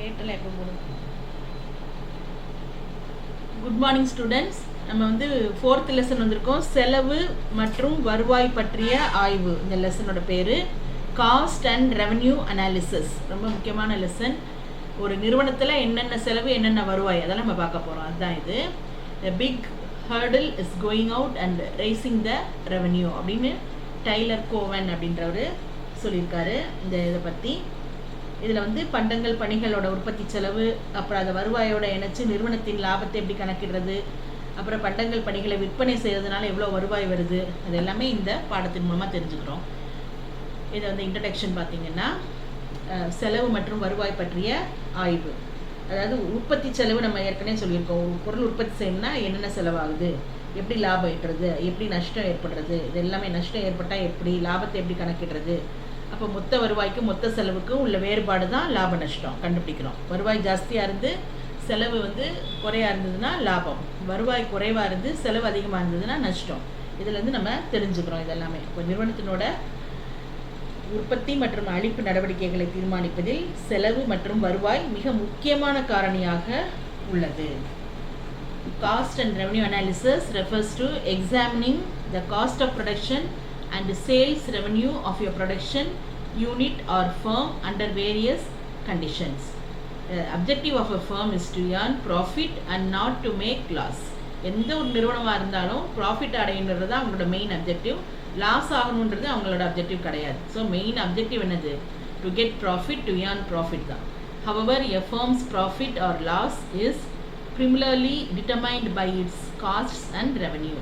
டேட்டெல்லாம் எப்போ போடும்? Good morning students. நம்ம வந்து 4th லெசன் வந்திருக்கோம். செலவு மற்றும் வருவாய் பற்றிய ஆய்வு. இந்த லெசனோட பேர் காஸ்ட் அண்ட் ரெவன்யூ அனாலிசிஸ். ரொம்ப முக்கியமான லெசன். ஒரு நிறுவனத்தில் என்னென்ன செலவு என்னென்ன வருவாய் அதெல்லாம் நம்ம பார்க்க போகிறோம். அதுதான் இது. The big hurdle is going out and raising the revenue அப்படின்னு டைலர் கோவன் அப்படின்றவர் சொல்லியிருக்காரு இந்த இதை பற்றி. இதில் வந்து பண்டங்கள் பணிகளோட உற்பத்தி செலவு, அப்புறம் அதை வருவாயோட இணைச்சு நிறுவனத்தின் லாபத்தை எப்படி கணக்கிடுறது, அப்புறம் பண்டங்கள் பணிகளை விற்பனை செய்யறதுனால எவ்வளோ வருவாய் வருது, அது எல்லாமே இந்த பாடத்தின் மூலமாக தெரிஞ்சுக்கிறோம். இதை வந்து இன்ட்ரடக்ஷன் பார்த்தீங்கன்னா செலவு மற்றும் வருவாய் பற்றிய ஆய்வு. அதாவது உற்பத்தி செலவு நம்ம ஏற்கனவே சொல்லியிருக்கோம். ஒரு பொருள் உற்பத்தி செய்யணும்னா என்னென்ன செலவாகுது, எப்படி லாபம் ஈட்டுறது, எப்படி நஷ்டம் ஏற்படுறது, இது எல்லாமே நஷ்டம் ஏற்பட்டால் எப்படி, லாபத்தை எப்படி கணக்கிடுறது, அப்போ மொத்த வருவாய்க்கும் மொத்த செலவுக்கும் உள்ள வேறுபாடு தான் லாப நஷ்டம் கண்டுபிடிக்கிறோம். வருவாய் ஜாஸ்தியாக இருந்து செலவு வந்து குறையாக இருந்ததுன்னா லாபம், வருவாய் குறைவாக இருந்து செலவு அதிகமாக இருந்ததுன்னா நஷ்டம். இதுலேருந்து நம்ம தெரிஞ்சுக்கிறோம் இதெல்லாமே. இப்போ நிறுவனத்தினோட உற்பத்தி மற்றும் அளிப்பு நடவடிக்கைகளை தீர்மானிப்பதில் செலவு மற்றும் வருவாய் மிக முக்கியமான காரணியாக உள்ளது. Cost and revenue analysis refers to examining the cost of production and sales revenue of your production unit or firm under various conditions. The objective of a firm is to earn profit and not to make loss. எந்த ஒரு நிறுவனமாக இருந்தாலும் profit அடையணுன்றது தான் அவங்களோட main objective. Loss ஆகணுன்றது அவங்களோட objective கிடையாது. So main objective என்னது? To get profit, to earn profit தான். However, a firm's profit or loss is primarily determined by its costs and revenue.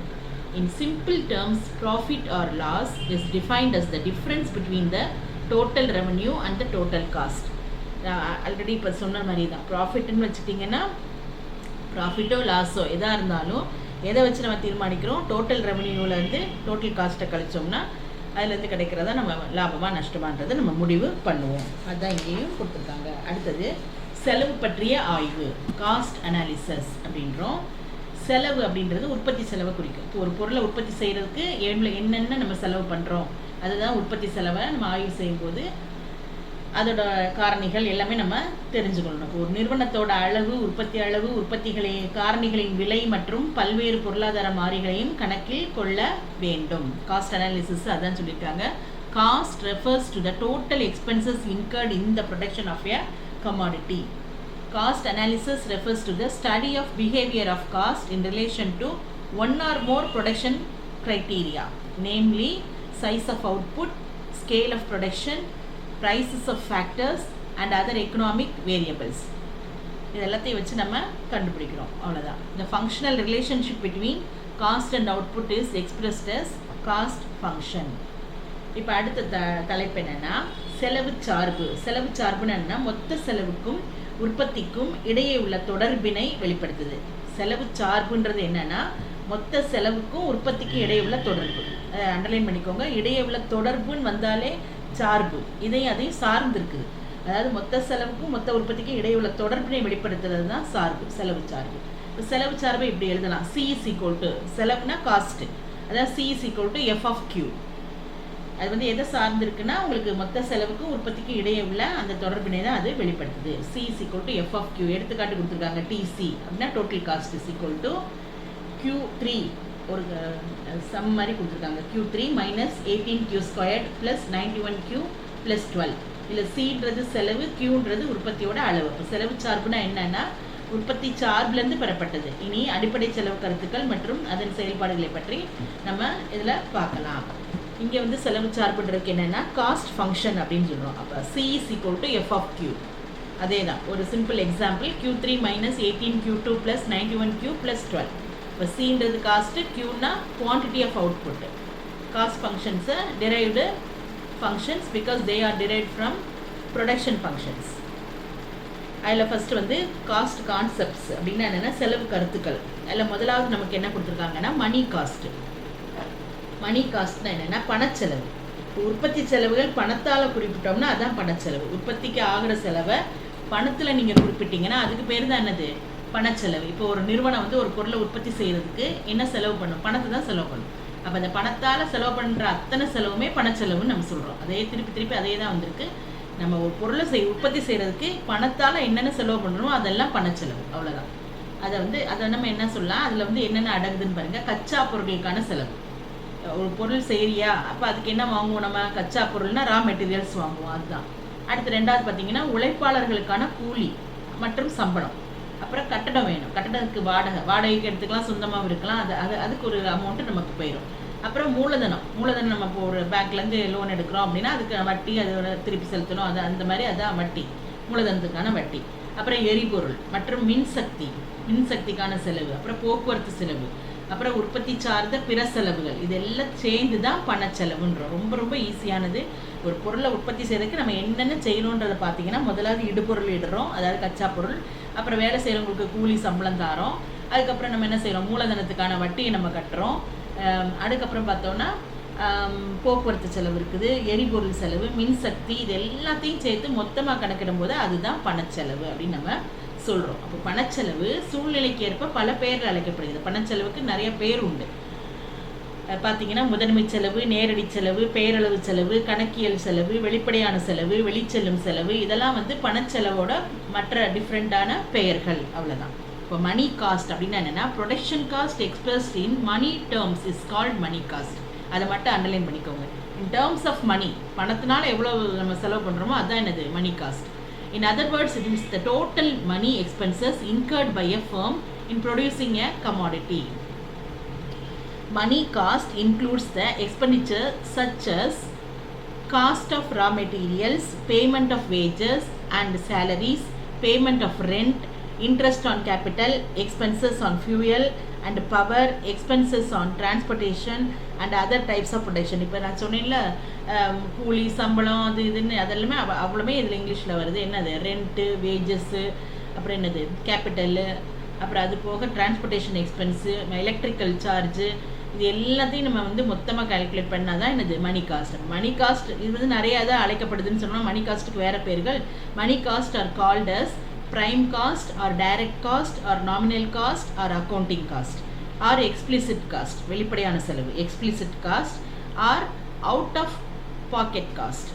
In simple terms, profit or loss is defined as the difference between the total revenue and the total cost. Already இப்போ சொன்ன மாதிரி தான். ப்ராஃபிட்னு வச்சுட்டிங்கன்னா ப்ராஃபிட்டோ லாஸோ எதாக இருந்தாலும் எதை வச்சு நம்ம தீர்மானிக்கிறோம்? டோட்டல் ரெவன்யூவிலேருந்து டோட்டல் காஸ்ட்டை கழிச்சோம்னா அதுலேருந்து கிடைக்கிறதா நம்ம லாபமாக நஷ்டமான்றதை நம்ம முடிவு பண்ணுவோம். அதுதான் இங்கேயும் கொடுத்துருக்காங்க. அடுத்தது செலவு பற்றிய ஆய்வு, காஸ்ட் அனாலிசிஸ் அப்படின்றோம். செலவு அப்படின்றது உற்பத்தி செலவை குறிக்கும். இப்போ ஒரு பொருளை உற்பத்தி செய்கிறதுக்கு என்னென்ன நம்ம செலவு பண்ணுறோம் அதுதான் உற்பத்தி செலவை நம்ம ஆய்வு செய்யும்போது அதோட காரணிகள் எல்லாமே நம்ம தெரிஞ்சுக்கணும். ஒரு நிறுவனத்தோட அளவு, உற்பத்தி அளவு, காரணிகளின் விலை மற்றும் பல்வேறு பொருளாதார மாறிகளையும் கணக்கில் கொள்ள வேண்டும். காஸ்ட் அனாலிசிஸ் அதான் சொல்லியிருக்காங்க. Cost refers to the total expenses incurred in the production of a commodity. Cost analysis refers to the study of behavior of cost in relation to one or more production criteria, namely size of output, scale of production, prices of factors and other economic variables. இது எல்லாத்தையும் வச்சு நம்ம கண்டுபிடிக்கிறோம். அவ்வளோதான். The functional relationship between cost and output is expressed as cost function. இப்போ அடுத்த தலைப்பு என்னென்னா செலவு சார்பு. செலவு சார்புன்னு என்னன்னா மொத்த செலவுக்கும் உற்பத்திக்கும் இடையே உள்ள தொடர்பினை வெளிப்படுத்துது. செலவு சார்புன்றது என்னன்னா மொத்த செலவுக்கும் உற்பத்திக்கும் இடையே உள்ள தொடர்பு. அண்டர்லைன் பண்ணிக்கோங்க. இடையே உள்ள தொடர்புன்னு வந்தாலே சார்பு அதையும் சார்ந்து இருக்குது. அதாவது மொத்த செலவுக்கும் மொத்த உற்பத்திக்கும் இடையே உள்ள தொடர்பினை வெளிப்படுத்துறது தான் சார்பு, செலவு சார்பு. இப்போ செலவு சார்பை இப்படி எழுதலாம். C is equal to, செலவுனா காஸ்ட், அதாவது C is equal to F of Q. அது வந்து எதை சார்ந்து இருக்குன்னா உங்களுக்கு மொத்த செலவுக்கும் உற்பத்திக்கும் இடையே உள்ள அந்த தொடர்பினை தான் அது வெளிப்படுத்துது. C is equal to F of Q. எடுத்துக்காட்டு கொடுத்துருக்காங்க. TC அப்படின்னா total cost is equal to Q3. ஒரு சம் மாதிரி கொடுத்துருக்காங்க. Q3 minus 18Q squared plus 91Q plus 12. இல்லை Cன்றது செலவு, Qன்றது உற்பத்தியோட அளவு. செலவு சார்புனா என்னன்னா உற்பத்தி சார்புலேருந்து பெறப்பட்டது. இனி அடிப்படை செலவு கருத்துக்கள் மற்றும் அதன் செயல்பாடுகளை பற்றி நம்ம இதில் பார்க்கலாம். இங்கே வந்து செலவு சார்புன்றதுக்கு என்னென்னா காஸ்ட் ஃபங்க்ஷன் அப்படின்னு சொல்கிறோம். அப்போ C is equal to F of Q. அதே தான். ஒரு simple example. Q3 minus 18Q2 plus 91Q plus 12. இப்போ Cன்றது காஸ்ட்டு, Qனா குவான்டிட்டி ஆஃப் அவுட்புட். காஸ்ட் ஃபங்க்ஷன்ஸை derived functions because they are derived from production functions. அதில் ஃபஸ்ட்டு வந்து காஸ்ட் கான்செப்ட்ஸ் அப்படின்னா என்னென்னா செலவு கருத்துக்கள். அதில் முதலாவது நமக்கு என்ன கொடுத்துருக்காங்கன்னா மணி காஸ்ட்டு. மணி காஸ்ட்னா என்னென்னா பணச்செலவு. உற்பத்தி செலவுகள் பணத்தால் குறிப்பிட்டோம்னா அதான் பணச்செலவு. உற்பத்திக்கு ஆகிற செலவை பணத்தில் நீங்கள் குறிப்பிட்டீங்கன்னா அதுக்கு பேர் தான் என்னது? பணச்செலவு. இப்போ ஒரு நிறுவனம் வந்து ஒரு பொருளை உற்பத்தி செய்கிறதுக்கு என்ன செலவு பண்ணும்? பணத்தை தான் செலவு பண்ணும். அப்போ அந்த பணத்தால் செலவு பண்ணுற அத்தனை செலவுமே பணச்செலவுன்னு நம்ம சொல்கிறோம். அதே திருப்பி அதே தான் வந்திருக்கு. நம்ம ஒரு பொருளை உற்பத்தி செய்கிறதுக்கு பணத்தால் என்னென்ன செலவு பண்ணுறோமோ அதெல்லாம் பணச்செலவு, அவ்வளோதான். அதை நம்ம என்ன சொல்லலாம், அதில் வந்து என்னென்ன அடங்குதுன்னு பாருங்கள். கச்சா பொருட்களுக்கான செலவு. ஒரு பொருள் செய்கிறியா, அப்போ அதுக்கு என்ன வாங்குவோம் நம்ம? கச்சா பொருள்னா ரா மெட்டீரியல்ஸ் வாங்குவோம், அதுதான். அடுத்து ரெண்டாவது பார்த்தீங்கன்னா உழைப்பாளர்களுக்கான கூலி மற்றும் சம்பளம். அப்புறம் கட்டடம் வேணும், கட்டடத்துக்கு வாடகைக்கு எடுத்துக்கலாம், சொந்தமாகவும் இருக்கலாம். அதுக்கு ஒரு அமௌண்ட்டு நமக்கு போயிடும். அப்புறம் மூலதனம் நம்ம இப்போ ஒரு பேங்க்லேருந்து லோன் எடுக்கிறோம் அப்படின்னா அதுக்கு வட்டி, அது திருப்பி செலுத்தணும், அந்த மாதிரி அதான் வட்டி, மூலதனத்துக்கான வட்டி. அப்புறம் எரிபொருள் மற்றும் மின்சக்திக்கான செலவு, அப்புறம் போக்குவரத்து செலவு, அப்புறம் உற்பத்தி சார்ந்த பிற செலவுகள், இதெல்லாம் சேர்ந்து தான் பணச்செலவுன்றோம். ரொம்ப ரொம்ப ஈஸியானது. ஒரு பொருளை உற்பத்தி செய்யறதுக்கு நம்ம என்னென்ன செய்யணுன்றதை பார்த்தீங்கன்னா, முதலாவது இடுபொருள் இடுறோம், அதாவது கச்சா பொருள். அப்புறம் வேலை செய்கிறவங்களுக்கு கூலி சம்பளம் தாரோம். அதுக்கப்புறம் நம்ம என்ன செய்கிறோம், மூலதனத்துக்கான வட்டியை நம்ம கட்டுறோம். அதுக்கப்புறம் பார்த்தோன்னா போக்குவரத்து செலவு இருக்குது, எரிபொருள் செலவு, மின்சக்தி, இது எல்லாத்தையும் சேர்த்து மொத்தமாக கணக்கிடும் போது அதுதான் பணச்செலவு அப்படின்னு நம்ம சொல்கிறோம். அப்போ பணச்செலவு சூழ்நிலைக்கு ஏற்ப பல பெயர்கள் அழைக்கப்படுகிறது. பணச்செலவுக்கு நிறைய பேர் உண்டு. பார்த்தீங்கன்னா முதன்மை செலவு, நேரடி செலவு, பெயரளவு செலவு, கணக்கியல் செலவு, வெளிப்படையான செலவு, வெளிச்செல்லும் செலவு, இதெல்லாம் வந்து பணச்செலவோட மற்ற டிஃப்ரெண்ட்டான பெயர்கள், அவ்வளோதான். இப்போ மணி காஸ்ட் அப்படின்னா என்னென்னா, production cost expressed in money terms is called money cost. அதை மட்டும் அண்டர்லைன் பண்ணிக்கோங்க. இன் டேர்ம்ஸ் ஆஃப் மணி, பணத்தினால எவ்வளோ நம்ம செலவு பண்ணுறோமோ அதுதான் என்னது மணி cost. In other words, it is the total money expenses incurred by a firm in producing a commodity. Money cost includes the expenditure such as cost of raw materials, payment of wages and salaries, payment of rent, interest on capital, expenses on fuel and power, expenses on transportation and other types of production. இப்போ நான் சொன்னேன்ல, கூலி சம்பளம் அது இதுன்னு அதெல்லாமே அவ்வளோமே இதில் இங்கிலீஷில் வருது. என்னது, ரெண்ட்டு, வேஜஸ்ஸு, அப்புறம் என்னது கேபிட்டலு, அப்புறம் அது போக டிரான்ஸ்போர்ட்டேஷன் எக்ஸ்பென்ஸு, எலக்ட்ரிக்கல் சார்ஜு, இது எல்லாத்தையும் நம்ம வந்து மொத்தமாக கால்குலேட் பண்ணால் தான் என்னது மணி காஸ்ட். மணி காஸ்ட் இது வந்து நிறையா தான் அழைக்கப்படுதுன்னு சொன்னால், மணி காஸ்ட்டுக்கு வேறு பேர்கள். Money cost are called as prime cost or direct cost or nominal cost or accounting cost or explicit cost, வெளிப்படையான செலவு explicit cost, or out of pocket cost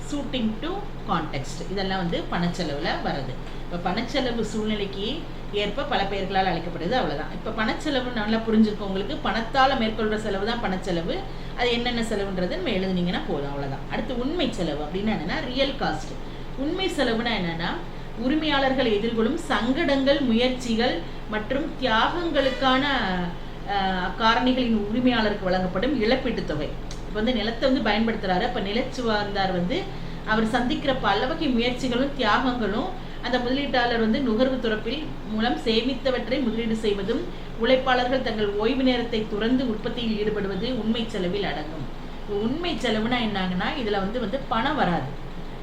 suiting to context. இதெல்லாம் வந்து பணச்செலவில் வருது. இப்போ பணச்செலவு சூழ்நிலைக்கு ஏற்ப பல பெயர்களால் அழைக்கப்படுது, அவ்வளோதான். இப்போ பணச்செலவு நல்லா புரிஞ்சிருக்கும் உங்களுக்கு. பணத்தால் மேற்கொள்கிற செலவு தான் பணச்செலவு. அது என்னென்ன செலவுன்றது நம்ம எழுதுனீங்கன்னா போதும், அவ்வளோதான். அடுத்து உண்மை செலவு அப்படின்னா என்னென்னா ரியல் காஸ்ட். உண்மை செலவுனா என்னென்னா, உரிமையாளர்கள் எதிர்கொள்ளும் சங்கடங்கள், முயற்சிகள் மற்றும் தியாகங்களுக்கான காரணிகளின் உரிமையாளருக்கு வழங்கப்படும் இழப்பீட்டு தொகை. இப்போ வந்து நிலத்தை வந்து பயன்படுத்துகிறாரு, அப்போ நிலச்சுவார்ந்தார் வந்து அவர் சந்திக்கிற பல வகை முயற்சிகளும் தியாகங்களும் அந்த முதலீட்டாளர் வந்து நுகர்வு துறப்பில் மூலம் சேமித்தவற்றை முதலீடு செய்வதும், உழைப்பாளர்கள் தங்கள் ஓய்வு நேரத்தை துறந்து உற்பத்தியில் ஈடுபடுவது உண்மை செலவில் அடங்கும். உண்மை செலவுனா என்னாங்கன்னா, இதில் வந்து பணம் வராது.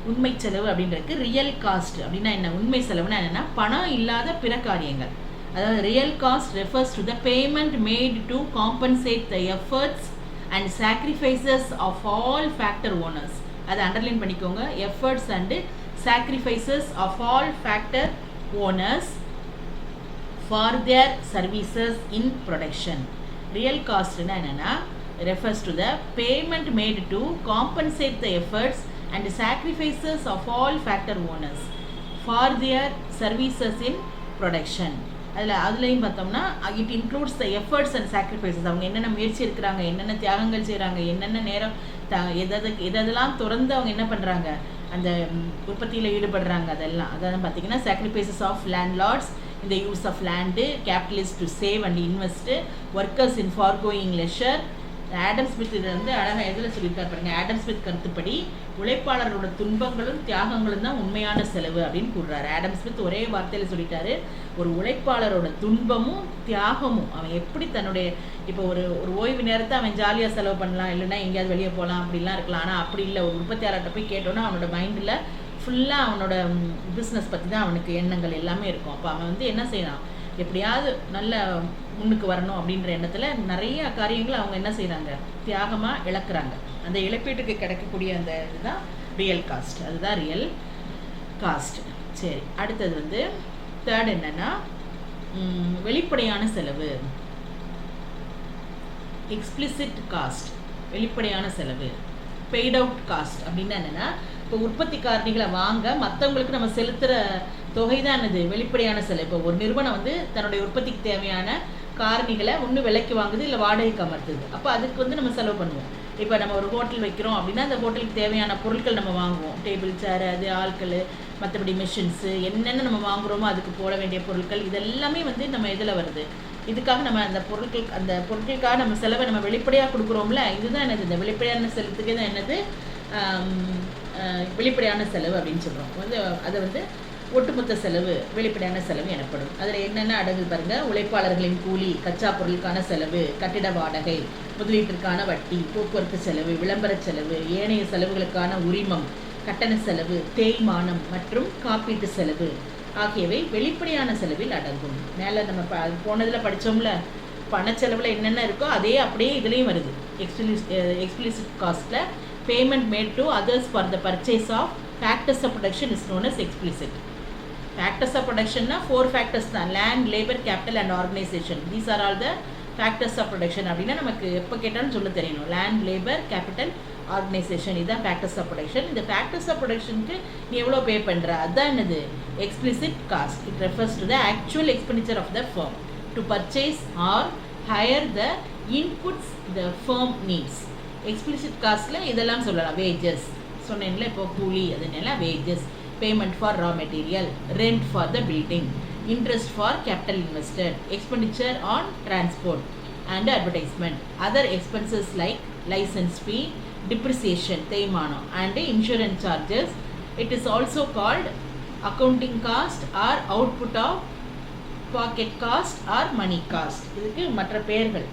உண்மை செலவு அப்படின்றதுக்கு ரியல் காஸ்ட் அப்படின்னா என்ன, உண்மை செலவுனா என்னென்னா பணம் இல்லாத பிற காரியங்கள். அதாவது real cost refers to the payment made to compensate the efforts and sacrifices of all factor owners. அதை அண்டர்லைன் பண்ணிக்கோங்க. Efforts and sacrifices of all factor owners for their services in production. Real காஸ்ட்னா என்னென்னா refers to the payment made to compensate the efforts and sacrifices of all factor owners for their services in production. அதுலேயும் பார்த்தோம்னா it includes the efforts and sacrifices. அவங்க என்னென்ன முயற்சி இருக்கிறாங்க, என்னென்ன தியாகங்கள் செய்கிறாங்க, என்னென்ன நேரம் எதெல்லாம் திறந்து அவங்க என்ன பண்ணுறாங்க, அந்த உற்பத்தியில் ஈடுபடுறாங்க, அதெல்லாம் அதான் பார்த்தீங்கன்னா சாக்ரிஃபைசஸ் ஆஃப் லேண்ட்லார்ட்ஸ் இந்த use of land, capitalist to save and invest, workers in foregoing leisure. Adam Smith இதை வந்து அழகாக எதில் சொல்லியிருக்காரு பாருங்க. ஆடம் ஸ்மித் கருத்துப்படி உழைப்பாளர்களோட துன்பங்களும் தியாகங்களும் தான் உண்மையான செலவு அப்படின்னு கூறுறாரு. ஆடம் ஸ்மித் ஒரே வார்த்தையில் சொல்லிட்டாரு, ஒரு உழைப்பாளரோட துன்பமும் தியாகமும் அவன் எப்படி தன்னுடைய இப்போ ஒரு ஓய்வு நேரத்தை அவன் ஜாலியாக செலவு பண்ணலாம், இல்லைன்னா எங்கேயாவது வெளியே போகலாம், அப்படிலாம் இருக்கலாம். ஆனால் அப்படி இல்லை. ஒரு உற்பத்தியாளர்கிட்ட போய் கேட்டோன்னா அவனோட மைண்டில் ஃபுல்லாக அவனோட பிஸ்னஸ் பற்றி தான் அவனுக்கு எண்ணங்கள் எல்லாமே இருக்கும். அப்போ அவன் வந்து என்ன செய்யலாம், எப்படியாவது நல்ல முன்னுக்கு வரணும் அப்படின்ற எண்ணத்தில் நிறைய காரியங்கள் அவங்க என்ன செய்கிறாங்க, தியாகமாக இழக்கிறாங்க. அந்த இழப்பீட்டுக்கு கிடைக்கக்கூடிய அந்த இதுதான் ரியல் காஸ்ட். அதுதான் ரியல் காஸ்ட். சரி, அடுத்தது வந்து தேர்ட் என்னென்னா வெளிப்படையான செலவு, எக்ஸ்பிளிசிட் காஸ்ட். வெளிப்படையான செலவு பெய்ட் அவுட் காஸ்ட் அப்படின்னா என்னென்னா இப்போ உற்பத்தி காரணிகளை வாங்க மற்றவங்களுக்கு நம்ம செலுத்துகிற தொகை தான் என்னது வெளிப்படையான செலவு. இப்போ ஒரு நிறுவனம் வந்து தன்னுடைய உற்பத்திக்கு தேவையான காரணிகளை ஒன்று விலைக்கு வாங்குது, இல்லை வாடகைக்கு அமர்த்துது. அப்போ அதுக்கு வந்து நம்ம செலவு பண்ணுவோம். இப்போ நம்ம ஒரு ஹோட்டல் வைக்கிறோம் அப்படின்னா அந்த ஹோட்டலுக்கு தேவையான பொருட்கள் நம்ம வாங்குவோம். டேபிள், சேர், அது ஆட்கள், மற்றபடி மிஷின்ஸு, என்னென்ன நம்ம வாங்குகிறோமோ அதுக்கு போட வேண்டிய பொருட்கள், இதெல்லாமே வந்து நம்ம இதில் வருது. இதுக்காக நம்ம அந்த பொருட்களுக்காக நம்ம செலவை நம்ம வெளிப்படையாக கொடுக்குறோம்ல, இதுதான் என்னது இந்த வெளிப்படையான செலுத்துக்கே தான் என்னது வெளிப்படையான செலவு அப்படின்னு சொல்கிறோம். வந்து அதை வந்து ஒட்டுமொத்த செலவு வெளிப்படையான செலவு எனப்படும். அதில் என்னென்ன அடங்கு பாருங்கள்: உழைப்பாளர்களின் கூலி, கச்சா பொருளுக்கான செலவு, கட்டிட வாடகை, முதலீட்டிற்கான வட்டி, போக்குவரத்து செலவு, விளம்பர செலவு, ஏனைய செலவுகளுக்கான உரிமம், கட்டண செலவு, தேய்மானம் மற்றும் காப்பீட்டு செலவு ஆகியவை வெளிப்படையான செலவில் அடங்கும். மேலே நம்ம போனதில் படித்தோம்ல, பணச்செலவில் என்னென்ன இருக்கோ அதே அப்படியே இதுலேயும் வருது. எக்ஸ்பிளிசிட் காஸ்ட்டில் payment made to others for the purchase of factors of production is known as explicit. Factors of ப்ரொடக்ஷன்னா 4 ஃபேக்டர்ஸ் தான்: land, labour, capital and organisation. These are all the factors of production. அப்படின்னா நமக்கு எப்போ கேட்டாலும் சொல்ல தெரியணும். Land, labour, capital, organisation, இதுதான் factors of production. இந்த ஃபேக்டர்ஸ் ஆஃப் ப்ரொடக்ஷனுக்கு நீ எவ்வளோ பே பண்ணுற, அதுதான் என்னது explicit cost. It refers to the actual expenditure of the firm to purchase or hire the inputs the firm needs. Explicit காஸ்ட்டில் இதெல்லாம் சொல்லலாம். வேஜஸ் சொன்னேன்ல, இப்போ கூலி, அதனால wages, payment for raw material, rent for the building, interest for capital invested, expenditure on transport and advertisement, other expenses like licence fee, depreciation, தேய்மானம், and insurance charges. It is also called accounting cost or output of pocket cost or money cost. இதுக்கு மற்ற பெயர்கள்,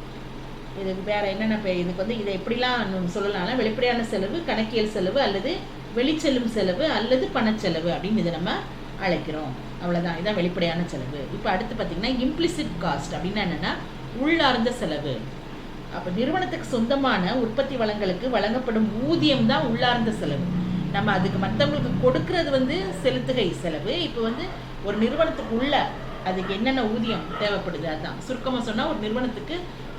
இதுக்கு வேறு என்னென்ன பெயர், இதுக்கு வந்து இதை எப்படிலாம் சொல்லலாம்னா வெளிப்படையான செலவு, கணக்கியல் செலவு, அல்லது வெளிச்செல்லும் செலவு, அல்லது பணச்செலவு அப்படின்னு இதை நம்ம அழைக்கிறோம். அவ்வளோதான், இதான் வெளிப்படையான செலவு. இப்போ அடுத்து பார்த்திங்கன்னா இம்ப்ளிசிட் காஸ்ட் அப்படின்னா என்னென்னா உள்ளார்ந்த செலவு. அப்போ நிறுவனத்துக்கு சொந்தமான உற்பத்தி வளங்களுக்கு வழங்கப்படும் ஊதியம் தான் உள்ளார்ந்த செலவு. நம்ம அதுக்கு மற்றவங்களுக்கு கொடுக்கறது வந்து செலுத்துகை செலவு. இப்போ வந்து ஒரு நிறுவனத்துக்கு உள்ள அதுக்கு என்னென்ன ஊதியம் தேவைப்படுது அதுதான் சுருக்கமாக சொன்னால், ஒரு நிறுவனத்துக்கு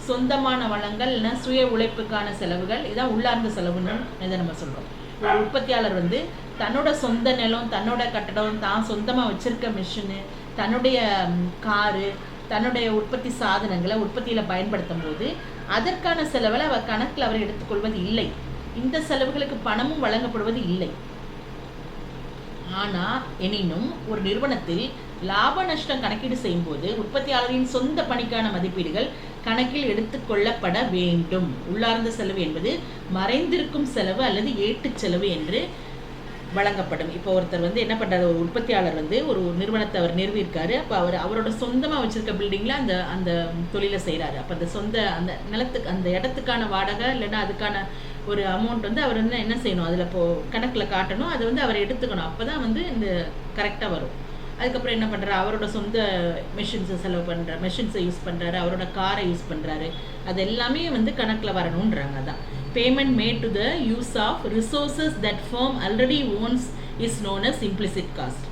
சொந்தமான வளங்கள் இல்லைன்னா சுய உழைப்புக்கான செலவுகள், இதான் உள்ளார்ந்த செலவுன்னு இதை நம்ம சொல்கிறோம். ஒரு உற்பத்தியாளர் வந்து தன்னோட சொந்த நிலம், தன்னோட கட்டடம், தான் சொந்தமாக வச்சுருக்க மிஷினு, தன்னுடைய காரு, தன்னுடைய உற்பத்தி சாதனங்களை உற்பத்தியில் பயன்படுத்தும் போது அதற்கான செலவில் அவர் கணக்கில் அவர் எடுத்துக்கொள்வது இல்லை. இந்த செலவுகளுக்கு பணமும் வழங்கப்படுவது இல்லை. ஆனால் எனினும் ஒரு நிறுவனத்தில் லாப நஷ்டம் கணக்கீடு செய்யும்போது உற்பத்தியாளரின் சொந்த பணிக்கான மதிப்பீடுகள் கணக்கில் எடுத்துக்கொள்ளப்பட வேண்டும். உள்ளார்ந்த செலவு என்பது மறைந்திருக்கும் செலவு அல்லது ஏட்டு செலவு என்று வழங்கப்படும். இப்போ ஒருத்தர் வந்து என்ன பண்ணுறாரு, ஒரு உற்பத்தியாளர் வந்து ஒரு நிறுவனத்தை அவர் நிறுவியிருக்காரு. அப்போ அவரோட சொந்தமாக வச்சுருக்க பில்டிங்கில் அந்த தொழிலை செய்கிறாரு. அப்போ அந்த நிலத்துக்கு, அந்த இடத்துக்கான வாடகை இல்லைன்னா அதுக்கான ஒரு அமௌண்ட் வந்து அவர் வந்து என்ன செய்யணும், அதில் கணக்கில் காட்டணும். அதை வந்து அவர் எடுத்துக்கணும். அப்போ தான் வந்து இந்த கரெக்டாக வரும். அதுக்கப்புறம் என்ன பண்ணுறாரு, அவரோட சொந்த மெஷின்ஸை யூஸ் பண்ணுறாரு, அவரோட காரை யூஸ் பண்ணுறாரு. அது எல்லாமே வந்து கணக்கில் வரணுன்றாங்க. அதான் payment made to the use of resources that firm already owns is known as implicit cost.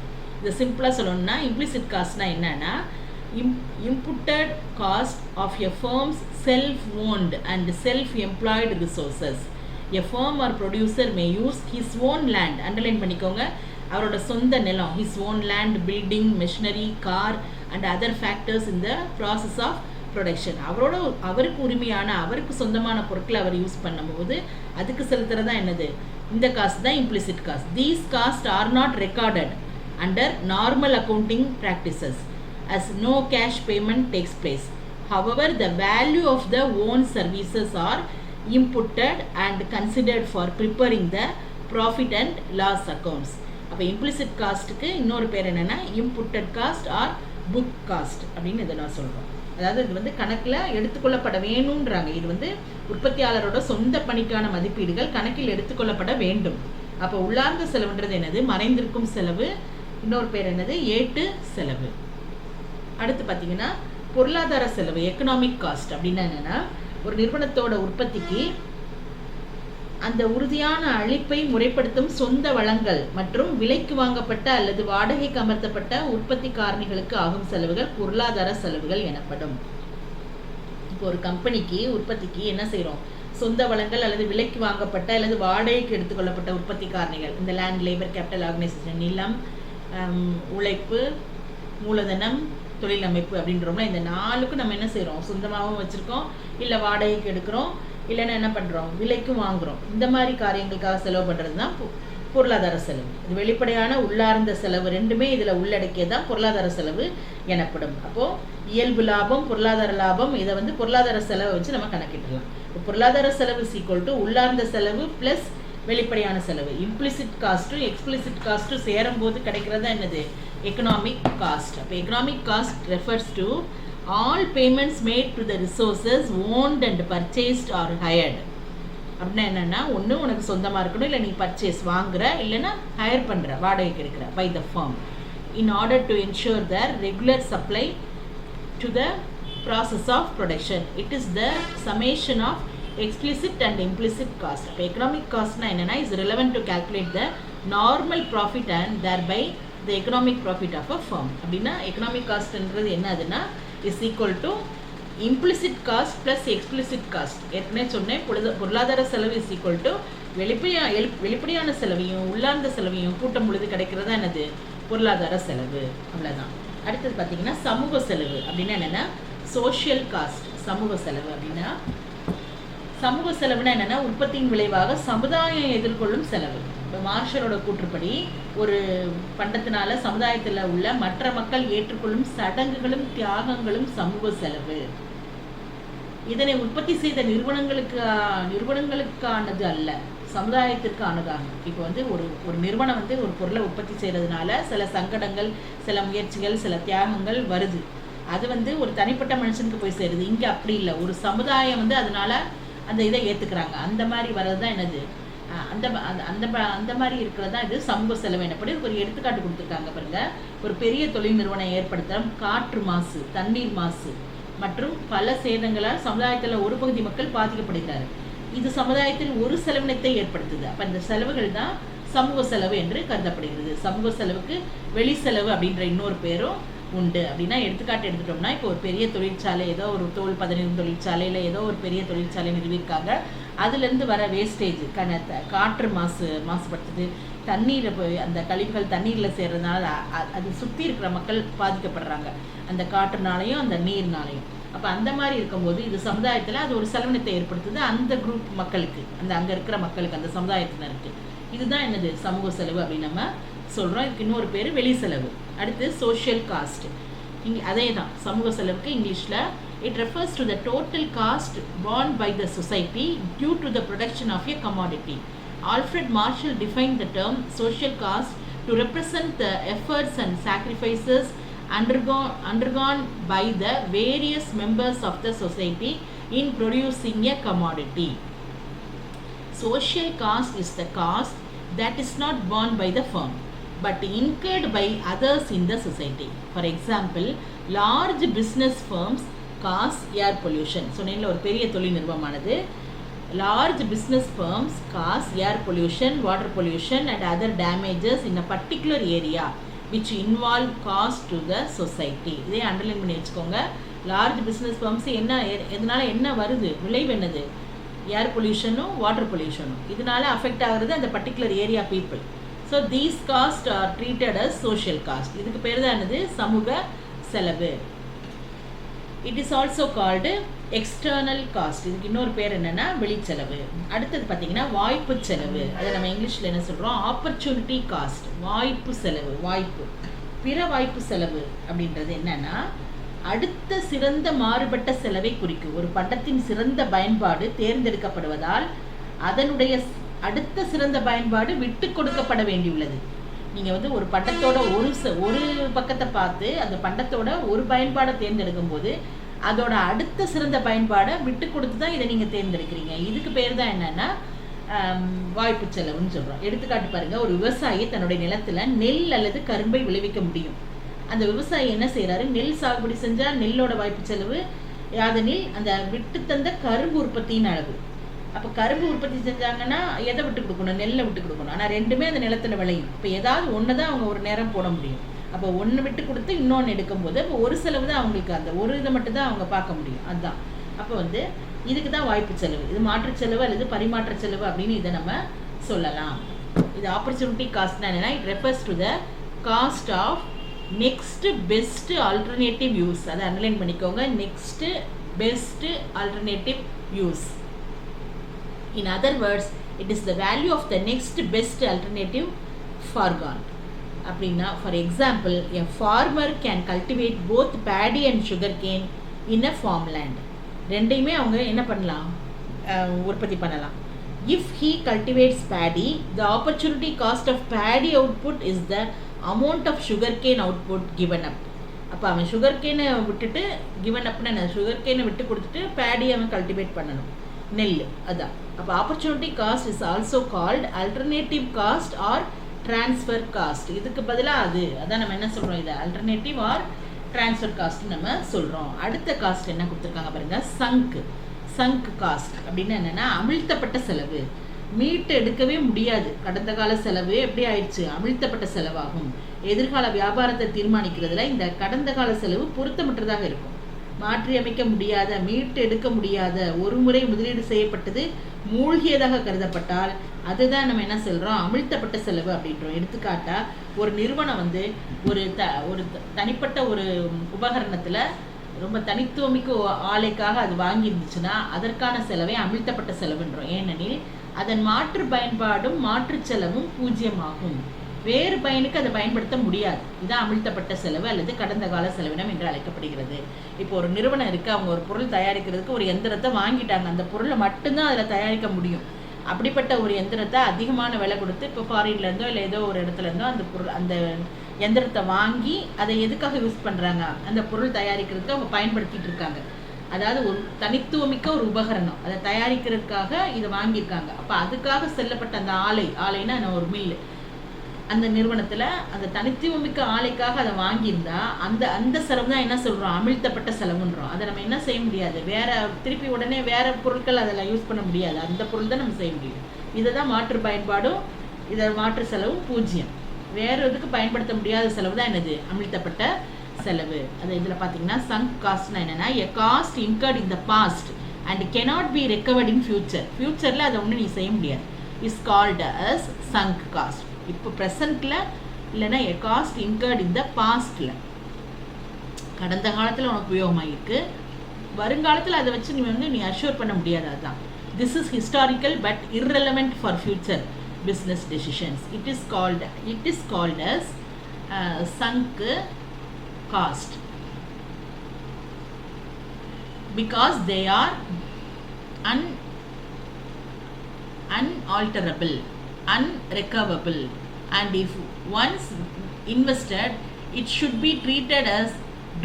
இதை சிம்பிளாக சொல்லணும்னா இம்ப்ளிசிட் காஸ்ட்னா என்னன்னா, inputted cost of a firm's self-owned and self-employed resources. A firm or producer may use his own land, underline பண்ணிக்கோங்க, அவரோட சொந்த நிலம், his own land, building, machinery, car and other factors in the process of production. அவருக்கு உரிமையான, அவருக்கு சொந்தமான பொருட்களை அவர் use பண்ணும்போது அதுக்கு செலுத்துறதா என்னது, இந்த காஸ்ட் தான் implicit cost. These costs are not recorded under normal accounting practices as no cash payment takes place. However, the value of the own services are inputted and considered for preparing the profit and loss accounts. அப்போ implicit காஸ்ட்டுக்கு இன்னொரு பேர் என்னென்னா inputted cost or book cost அப்படின்னு இதை நான் சொல்கிறோம். அதாவது இது வந்து கணக்கில் எடுத்துக்கொள்ளப்பட வேணுன்றாங்க. இது வந்து உற்பத்தியாளரோட சொந்த பணிக்கான மதிப்பீடுகள் கணக்கில் எடுத்துக்கொள்ளப்பட வேண்டும். அப்போ உள்ளார்ந்த செலவுன்றது என்னது, மறைந்திருக்கும் செலவு. இன்னொரு பேர் என்னது, ஏட்டு செலவு. அடுத்து பார்த்தீங்கன்னா பொருளாதார செலவு, எக்கனாமிக் காஸ்ட் அப்படின்னா என்னென்னா, ஒரு நிறுவனத்தோட உற்பத்திக்கு அந்த உறுதியான அளிப்பை முறைப்படுத்தும் சொந்த வளங்கள் மற்றும் விலைக்கு வாங்கப்பட்ட அல்லது வாடகைக்கு அமர்த்தப்பட்ட உற்பத்தி காரணிகளுக்கு ஆகும் செலவுகள் பொருளாதார செலவுகள் எனப்படும். இப்போ ஒரு கம்பெனிக்கு உற்பத்திக்கு என்ன செய்கிறோம், சொந்த வளங்கள் அல்லது விலைக்கு வாங்கப்பட்ட அல்லது வாடகைக்கு எடுத்துக்கொள்ளப்பட்ட உற்பத்தி காரணிகள், இந்த லேண்ட், லேபர், கேபிட்டல், ஆர்கனைசேஷன், நிலம், உழைப்பு, மூலதனம், தொழில் அமைப்பு அப்படின்றோம்ல. இந்த 4க்கும் நம்ம என்ன செய்கிறோம்? சொந்தமாகவும் வச்சுருக்கோம், இல்லை வாடகைக்கு எடுக்கிறோம், இல்லைன்னா என்ன பண்ணுறோம்? விலைக்கும் வாங்குகிறோம். இந்த மாதிரி காரியங்களுக்காக செலவு பண்ணுறது தான் பொருளாதார செலவு. இது வெளிப்படையான உள்ளார்ந்த செலவு ரெண்டுமே இதில் உள்ளடக்கியதான் பொருளாதார செலவு எனப்படும். அப்போது இயல்பு லாபம், பொருளாதார லாபம், இதை வந்து பொருளாதார செலவை வச்சு நம்ம கணக்கிடலாம். பொருளாதார செலவு ஈக்குவல் டு உள்ளார்ந்த செலவு ப்ளஸ் வெளிப்படையான செலவு. இம்ப்ளிசிட் காஸ்ட்டும் எக்ஸ்பிளிசிட் காஸ்ட்டும் சேரும்போது கிடைக்கிறதா என்னது? Economic cost. அப்போ economic cost refers to all payments made to the resources owned and purchased or hired. அப்படின்னா என்னென்னா, ஒன்று உனக்கு சொந்தமாக இருக்கணும், இல்லை நீ பர்ச்சேஸ் வாங்குற, இல்லைன்னா ஹயர் பண்ணுற, வாடகைக்கு எடுக்கிற by the firm in order to ensure the regular supply to the process of production. It is the summation of explicit and implicit cost. இப்போ எக்கனாமிக் காஸ்ட்னா என்னென்னா, is relevant to calculate the normal profit and thereby the economic profit of a firm. அப்படின்னா economic காஸ்ட்ன்றது என்னதுன்னா is equal to implicit cost plus explicit cost. ஏற்கனவே சொன்னேன், பொருளாதார செலவு இஸ் ஈக்குவல் டு வெளிப்படையான செலவையும் உள்ளார்ந்த செலவையும் கூட்டும் பொழுது கிடைக்கிறதா என்னது? பொருளாதார செலவு. அவ்வளோதான். அடுத்தது பார்த்தீங்கன்னா சமூக செலவு அப்படின்னா என்னென்னா சோஷியல் காஸ்ட். சமூக செலவு அப்படின்னா, சமூக செலவுனா என்னென்னா உற்பத்தியின் விளைவாக சமுதாயம் எதிர்கொள்ளும் செலவு. இப்போ மார்ஷலோட கூற்றுப்படி ஒரு பண்டத்தினால சமுதாயத்தில் உள்ள மற்ற மக்கள் ஏற்றுக்கொள்ளும் சடங்குகளும் தியாகங்களும் சமூக செலவு. இதனை உற்பத்தி செய்த நிறுவனங்களுக்கானது அல்ல, சமுதாயத்திற்கானதாகும். இப்போ வந்து ஒரு நிறுவனம் வந்து ஒரு பொருளை உற்பத்தி செய்கிறதுனால சில சங்கடங்கள், சில முயற்சிகள், சில தியாகங்கள் வருது. அது வந்து ஒரு தனிப்பட்ட மனுஷனுக்கு போய் சேருது. இங்கே அப்படி இல்லை, ஒரு சமுதாயம் வந்து அதனால அந்த இதை ஏற்றுக்கிறாங்க. அந்த மாதிரி வர்றது தான் என்னது? அந்த மாதிரி இருக்கிறது தான் இது சமூக செலவு எனப்படி. ஒரு எடுத்துக்காட்டு கொடுத்துருக்காங்க பாருங்க. ஒரு பெரிய தொழில் நிறுவனம் ஏற்படுத்தும் காற்று மாசு, தண்ணீர் மாசு மற்றும் பல சேதங்களால் சமுதாயத்தில் ஒரு பகுதி மக்கள் பாதிக்கப்படுகிறார்கள். இது சமுதாயத்தில் ஒரு செலவினத்தை ஏற்படுத்துது. அப்போ இந்த செலவுகள் தான் சமூக செலவு என்று கருதப்படுகிறது. சமூக செலவுக்கு வெளி செலவு அப்படின்ற இன்னொரு பேரும் உண்டு. அப்படின்னா எடுத்துக்காட்டு எடுத்துட்டோம்னா, இப்போ ஒரு பெரிய தொழிற்சாலை, ஏதோ ஒரு தோல் பதனிடும் தொழிற்சாலையில் ஏதோ ஒரு பெரிய தொழிற்சாலை நிறுவியிருக்காங்க. அதுலேருந்து வர வேஸ்டேஜ், காற்று மாசுபடுத்துது, தண்ணீரை அந்த கழிவுகள் தண்ணீரில் சேர்றதுனால அது சுற்றி இருக்கிற மக்கள் பாதிக்கப்படுறாங்க, அந்த காற்றுனாலையும் அந்த நீர்னாலையும். அப்போ அந்த மாதிரி இருக்கும்போது இது சமுதாயத்தில் அது ஒரு செலவினத்தை ஏற்படுத்துது அந்த குரூப் மக்களுக்கு, அங்கே இருக்கிற மக்களுக்கு, அந்த சமுதாயத்தினருக்கு. இதுதான் என்னது? சமூக செலவு அப்படின்னு நம்ம சொல்கிறோம். இதுக்கு இன்னொரு பேர் வெளி செலவு. அடுத்து சோஷியல் காஸ்ட். இங்கே அதே தான் சமூக செலவுக்கு இங்கிலீஷில் it refers to the total cost borne by the society due to the production of a commodity. Alfred Marshall defined the term social cost to represent the efforts and sacrifices undergone by the various members of the society in producing a commodity. Social cost is the cost that is not borne by the firm but incurred by others in the society. For example, large business firms cause air pollution. சொன்னேன்ல, ஒரு பெரிய தொழில் நிறுவனமானது large business firms cause air pollution, water pollution and other damages in a particular area which involve cost to the society. இதை underline பண்ணி வச்சுக்கோங்க. Large business firms இதனால என்ன வருது? விளைவு என்னது? ஏர் பொல்யூஷனும் வாட்டர் பொல்யூஷனும் இதனால அஃபெக்ட் ஆகுறது அந்த particular area people. So these cost are treated as social cost. இதுக்கு பேர் தான் என்னது? சமூக செலவு. It is also called external cost. இதுக்கு இன்னொரு பேர் என்னென்னா வெளிச்செலவு. அடுத்தது பார்த்தீங்கன்னா வாய்ப்பு செலவு. அதை நம்ம இங்கிலீஷில் என்ன சொல்கிறோம்? Opportunity cost. வாய்ப்பு செலவு, வாய்ப்பு. பிற வாய்ப்பு செலவு அப்படின்றது என்னென்னா அடுத்த சிறந்த மாறுபட்ட செலவை குறிக்கும். ஒரு பண்டத்தின் சிறந்த பயன்பாடு தேர்ந்தெடுக்கப்படுவதால் அதனுடைய அடுத்த சிறந்த பயன்பாடு விட்டு கொடுக்கப்பட வேண்டியுள்ளது. நீங்கள் வந்து ஒரு பண்டத்தோட ஒரு பக்கத்தை பார்த்து அந்த பண்டத்தோட ஒரு பயன்பாடை தேர்ந்தெடுக்கும் போது அதோட அடுத்த சிறந்த பயன்பாடை விட்டு கொடுத்து தான் இதை நீங்கள் தேர்ந்தெடுக்கிறீங்க. இதுக்கு பேர் தான் என்னென்னா வாய்ப்பு செலவுன்னு சொல்கிறோம். எடுத்துக்காட்டு பாருங்கள். ஒரு விவசாயி தன்னுடைய நிலத்தில் நெல் அல்லது கரும்பை விளைவிக்க முடியும். அந்த விவசாயி என்ன செய்கிறாரு? நெல் சாகுபடி செஞ்சால் நெல்லோட வாய்ப்பு செலவு யாதெனில் அந்த விட்டு தந்த கரும்பு உற்பத்தியின் அளவு. அப்போ கரும்பு உற்பத்தி செஞ்சாங்கன்னா எதை விட்டு கொடுக்கணும்? நெல்லை விட்டு கொடுக்கணும். ஆனால் ரெண்டுமே அந்த நிலத்தில் விளையும். இப்போ ஏதாவது ஒன்று தான் அவங்க ஒரு நேரம் போட முடியும். அப்போ ஒன்று விட்டு கொடுத்து இன்னொன்று எடுக்கும்போது அப்போ ஒரு செலவு தான் அவங்களுக்கு, அந்த ஒரு இதை மட்டும் தான் அவங்க பார்க்க முடியும். அதுதான் அப்போ வந்து இதுக்கு தான் வாய்ப்பு செலவு. இது மாற்று செலவு அல்லது பரிமாற்ற செலவு அப்படின்னு இதை நம்ம சொல்லலாம். இது ஆப்பர்ச்சுனிட்டி காஸ்ட்னா என்னன்னா, it refers to the cost of next best alternative use. அதை அண்டர்லைன் பண்ணிக்கோங்க. Next best alternative use. In other words, it is the value of the next best alternative foregone. அப்படின்னா for example, a farmer can cultivate both paddy and sugar cane in a farm land. ரெண்டையுமே அவங்க என்ன பண்ணலாம், உற்பத்தி பண்ணலாம். If he cultivates paddy, the opportunity cost of paddy output is the amount of sugar cane output given up. அப்போ அவன் sugar கேனை விட்டுட்டு, given அப்னு sugar கேனை விட்டு கொடுத்துட்டு பேடி அவன் கல்டிவேட் பண்ணணும், நெல். அதான். அப்போ opportunity cost is also called alternative cost R transfer cost. இதுக்கு பதிலாக அதான் நம்ம என்ன சொல்கிறோம், இது அல்டர்னேட்டிவ் ஆர் ட்ரான்ஸ்ஃபர் காஸ்ட் நம்ம சொல்கிறோம். அடுத்த காஸ்ட் என்ன கொடுத்துருக்காங்க பாருங்க, சங்க் காஸ்ட் அப்படின்னு என்னென்னா அமிழ்த்தப்பட்ட செலவு. மீட்டு எடுக்கவே முடியாது. கடந்த கால செலவு எப்படி ஆயிடுச்சு, அமிழ்த்தப்பட்ட செலவாகும். எதிர்கால வியாபாரத்தை தீர்மானிக்கிறதுல இந்த கடந்த கால செலவு பொருத்தமற்றதாக இருக்கும். மாற்றி அமைக்க முடியாத, மீட்டு எடுக்க முடியாத, ஒரு முறை முதலீடு செய்யப்பட்டது மூழ்கியதாக கருதப்பட்டால் அதுதான் நம்ம என்ன சொல்கிறோம், அமிழ்த்தப்பட்ட செலவு அப்படின்றோம். எடுத்துக்காட்டா, ஒரு நிறுவனம் ஒரு தனிப்பட்ட ஒரு உபகரணத்தில் ரொம்ப தனித்துவமிக்க ஆலைக்காக அது வாங்கியிருந்துச்சுன்னா அதற்கான செலவை அமிழ்த்தப்பட்ட செலவுன்றோம். ஏனெனில் அதன் மாற்று பயன்பாடும் மாற்று செலவும் 0 ஆகும். வேறு பயனுக்கு அதை பயன்படுத்த முடியாது. இதுதான் அமிழ்த்தப்பட்ட செலவு அல்லது கடந்த கால செலவினம் என்று அழைக்கப்படுகிறது. இப்போ ஒரு நிறுவனம் இருக்குது, அவங்க ஒரு பொருள் தயாரிக்கிறதுக்கு ஒரு எந்திரத்தை வாங்கிட்டாங்க. அந்த பொருளை மட்டும்தான் அதில் தயாரிக்க முடியும். அப்படிப்பட்ட ஒரு எந்திரத்தை அதிகமான விலை கொடுத்து, இப்போ ஃபாரின்லேருந்தோ இல்லை ஏதோ ஒரு இடத்துலேருந்தோ அந்த எந்திரத்தை வாங்கி அதை எதுக்காக யூஸ் பண்ணுறாங்க, அந்த பொருள் தயாரிக்கிறதுக்கு அவங்க பயன்படுத்திட்டு இருக்காங்க. அதாவது ஒரு தனித்துவமிக்க ஒரு உபகரணம், அதை தயாரிக்கிறதுக்காக இதை வாங்கியிருக்காங்க. அப்போ அதுக்காக செல்லப்பட்ட அந்த ஆலைன்னா ஒரு மில்லு, அந்த நிறுவனத்தில் அந்த தனித்துவமிக்க ஆலைக்காக அதை வாங்கியிருந்தா அந்த செலவு தான் என்ன சொல்கிறோம், அமிழ்த்தப்பட்ட செலவுன்றோம். அதை நம்ம என்ன செய்ய முடியாது, திருப்பி உடனே வேற பொருட்கள் அதில் யூஸ் பண்ண முடியாது. அந்த பொருள் தான் நம்ம செய்ய முடியும். இதை தான் மாற்று பயன்பாடும், இதை மாற்று செலவும் 0. வேற எதுக்கு பயன்படுத்த முடியாத செலவு தான் என்னது, அமிழ்த்தப்பட்ட செலவு. அது இதில் பார்த்தீங்கன்னா சங்க் காஸ்ட்னா என்னென்னா, a cost incurred in the past and cannot be recovered in future. ஃபியூச்சரில் அதை ஒன்றும் நீ செய்ய முடியாது. Is called as sunk cost. இப்போ ப்ரெசண்ட்டில் இல்லைன்னா எ காஸ்ட் இன்கர்ட் இன் த பாஸ்டில், கடந்த காலத்தில் உனக்கு உபயோகமாகிருக்கு, வருங்காலத்தில் அதை வச்சு நீ அஷ்யூர் பண்ண முடியாது. அதுதான் this is historical but irrelevant for future business decisions. It is called as sunk cost because they are unalterable, unrecoverable, and if once invested it should be treated as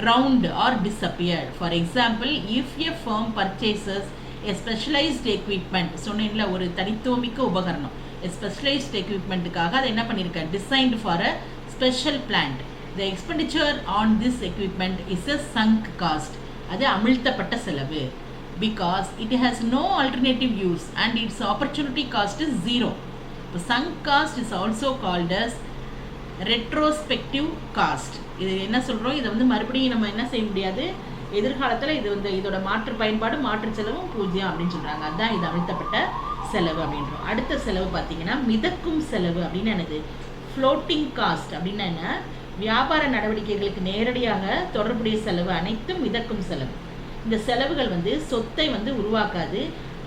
drowned or disappeared. For example, if a firm purchases a specialized equipment, சொன்னேன்ல ஒரு தனித்துவமிக்க உபகரணம், specialised எக்யூப்மெண்ட்டுக்காக அதை என்ன பண்ணியிருக்க, designed for a special plant, the expenditure on this equipment is a sunk cost. அது அமிழ்த்தப்பட்ட செலவு. Because it has no alternative use and its opportunity cost is 0. The sunk cost is also called as retrospective cost. இது என்ன சொல்கிறோம், இதை மறுபடியும் நம்ம என்ன செய்ய முடியாது, எதிர்காலத்தில் இது இதோட மாற்று பயன்பாடு மாற்று செலவும் 0 அப்படின்னு சொல்கிறாங்க. அதுதான் இது அமிழ்த்தப்பட்ட செலவு அப்படின்றோம். அடுத்த செலவு பார்த்தீங்கன்னா மிதக்கும் செலவு அப்படின்னு என்னது, ஃப்ளோட்டிங் காஸ்ட் அப்படின்னா என்ன, வியாபார நடவடிக்கைகளுக்கு நேரடியாக தொடர்புடைய செலவு அனைத்தும் மிதக்கும் செலவு. இந்த செலவுகள் சொத்தை உருவாக்காது.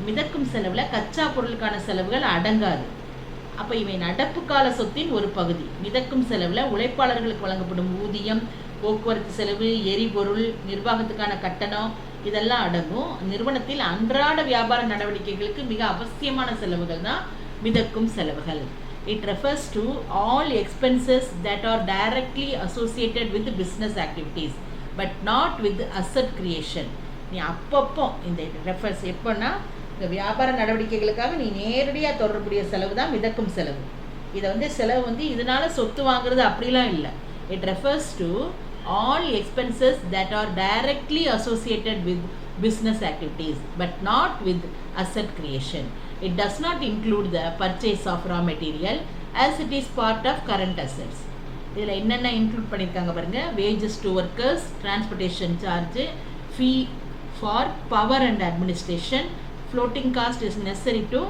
மிதக்கும் செலவில் கச்சா பொருளுக்கான செலவுகள் அடங்காது. அப்போ இவை நடப்பு கால சொத்தின் ஒரு பகுதி. மிதக்கும் செலவில் உழைப்பாளர்களுக்கு வழங்கப்படும் ஊதியம், போக்குவரத்து செலவு, எரிபொருள், நிர்வாகத்துக்கான கட்டணம் இதெல்லாம் அடங்கும். நிறுவனத்தில் அன்றாட வியாபார நடவடிக்கைகளுக்கு மிக அவசியமான செலவுகள் தான் மிதக்கும் செலவுகள். It refers to all expenses that are directly associated with business activities but not with asset creation. நீ அப்பப்போ இந்த ரெஃபர்ஸ் எப்போன்னா, இந்த வியாபார நடவடிக்கைகளுக்காக நீ நேரடியாக தொடர்புடைய செலவு தான் மிதக்கும் செலவு. இதை செலவு இதனால சொத்து வாங்குறது அப்படிலாம் இல்லை. It refers to all expenses that are directly associated with business activities but not with asset creation. It does not include the purchase of raw material as it is part of current assets. இதில் என்னென்ன include பண்ணியிருக்காங்க பாருங்கள், wages to workers, transportation charge, fee for power and administration. Floating cost is necessary to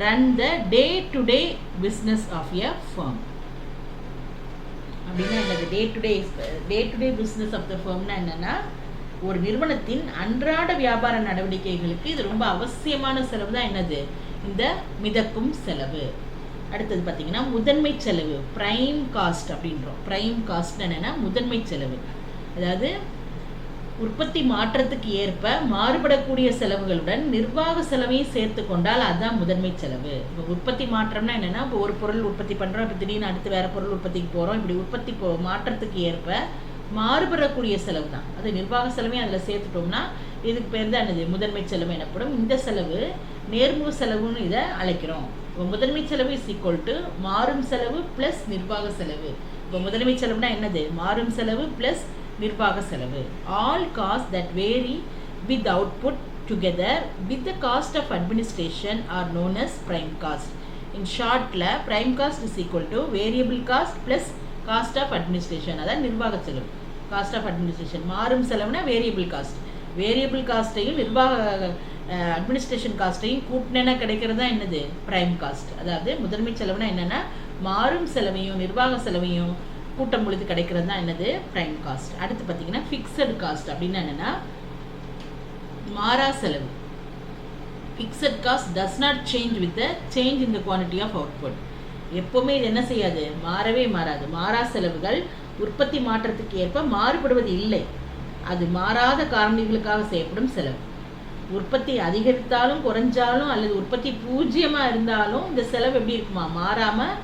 run the day to day business of a firm. அப்படின்னா என்னது? Day to day business of the ஃபர்ம்னா என்னென்னா, ஒரு நிறுவனத்தின் அன்றாட வியாபார நடவடிக்கைகளுக்கு இது ரொம்ப அவசியமான செலவு தான் என்னது? இந்த மிதக்கும் செலவு. அடுத்தது பார்த்தீங்கன்னா முதன்மை செலவு, பிரைம் காஸ்ட் அப்படின்றோம். பிரைம் காஸ்ட் என்னென்னா முதன்மை செலவு. அதாவது உற்பத்தி மாற்றத்துக்கு ஏற்ப மாறுபடக்கூடிய செலவுகளுடன் நிர்வாக செலவையும் சேர்த்து கொண்டால் அதுதான் முதன்மை செலவு. இப்போ உற்பத்தி மாற்றம்னா என்னென்னா, இப்போ ஒரு பொருள் உற்பத்தி பண்ணுறோம், இப்போ திடீர்னு அடுத்து வேறு பொருள் உற்பத்திக்கு போகிறோம். இப்படி உற்பத்தி மாற்றத்துக்கு ஏற்ப மாறுபடக்கூடிய செலவு தான். அது நிர்வாக செலவையும் அதில் சேர்த்துட்டோம்னா இதுக்கு பேர் தான் என்னது? முதன்மை செலவு எனப்படும். இந்த செலவு நேர்முக செலவுன்னு இதை அழைக்கிறோம். இப்போ முதன்மை செலவு இஸ் ஈக்குவல் டு மாறும் செலவு ப்ளஸ் நிர்வாக செலவு. இப்போ முதன்மை செலவுனா என்னது? மாறும் செலவு ப்ளஸ் நிர்வாக செலவு. All cost that vary with output together with the cost of administration are known as prime cost. In ஷார்ட்டில் prime cost is equal to variable cost plus cost of administration. அதான் நிர்வாக செலவு. Cost of administration. மாறும் செலவுனா variable cost. Variable காஸ்ட்டையும் நிர்வாக administration காஸ்ட்டையும் கூட்டினா கிடைக்கிறது தான் என்னது? Prime cost. அதாவது முதன்மை செலவுனா என்னென்னா, மாறும் செலவையும் நிர்வாக செலவையும் கூட்டம் பொழுது கிடைக்கிறது தான் என்னது? Prime cost. அடுத்து பார்த்தீங்கன்னா ஃபிக்ஸட் காஸ்ட் அப்படின்னா என்னென்னா, மாறா செலவு. Fixed cost does not change with the change in the quantity of output. எப்போவுமே இது என்ன செய்யாது? மாறவே மாறாது. மாறா செலவுகள் உற்பத்தி மாற்றத்துக்கு ஏற்ப மாறுபடுவது இல்லை. அது மாறாத காரணிகளுக்காக செய்யப்படும் செலவு. உற்பத்தி அதிகரித்தாலும் குறைஞ்சாலும் அல்லது உற்பத்தி பூஜ்ஜியமாக இருந்தாலும் இந்த செலவு எப்படி இருக்குமா? மாறாமல்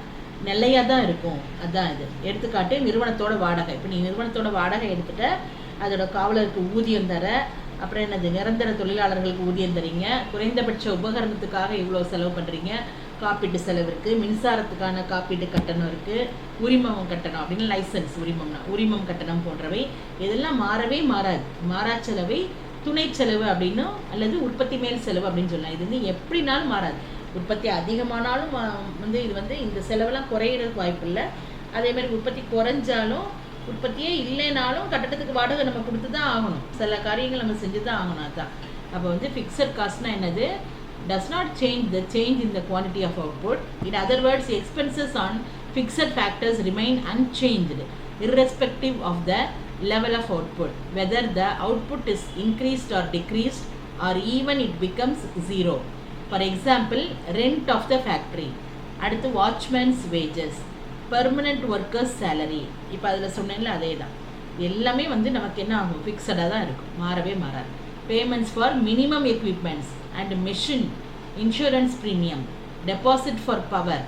நிலையாக தான் இருக்கும். அதுதான் இது. எடுத்துக்காட்டு நிறுவனத்தோட வாடகை. இப்போ நீ நிறுவனத்தோட வாடகை எடுத்துகிட்ட அதோட காவலருக்கு ஊதியம் தர, அப்புறம் என்னது? நிரந்தர தொழிலாளர்களுக்கு ஊதியம் தரீங்க, குறைந்தபட்ச உபகரணத்துக்காக இவ்வளோ செலவு பண்ணுறீங்க, காப்பீட்டு செலவு இருக்குது, மின்சாரத்துக்கான காப்பீட்டு கட்டணம் இருக்குது, உரிமம் கட்டணம் அப்படின்னு லைசன்ஸ் உரிமம் கட்டணம் போன்றவை இதெல்லாம் மாறவே மாறாது. மாறா செலவை துணை செலவு அப்படின்னும் அல்லது உற்பத்தி மேல் செலவு அப்படின்னு சொல்லலாம். இது வந்து எப்படினாலும் மாறாது. உற்பத்தி அதிகமானாலும் இது இந்த செலவெல்லாம் குறையிறதுக்கு வாய்ப்பு இல்லை. அதே மாதிரி உற்பத்தி குறைஞ்சாலும் உற்பத்தியே இல்லைனாலும் கட்டடத்துக்கு வாடகை நம்ம கொடுத்து தான் ஆகணும். சில காரியங்கள் நம்ம செஞ்சு தான் ஆகணும். அதுதான். அப்போ ஃபிக்ஸட் காஸ்ட்னா என்னது? does not change in the quantity of output. In other words, the expenses on fixed factors remain unchanged irrespective of the level of output, whether the output is increased or decreased or even it becomes zero. For example, rent of the factory, அடுத்து watchman's wages, permanent workers salary. இப்போ அதில் சொன்னேன்ல அதே தான். எல்லாமே நமக்கு என்ன ஆகும்? ஃபிக்ஸடாக தான் இருக்கும், மாறவே மாறாது. Payments for minimum equipments and machine, insurance premium, deposit for power,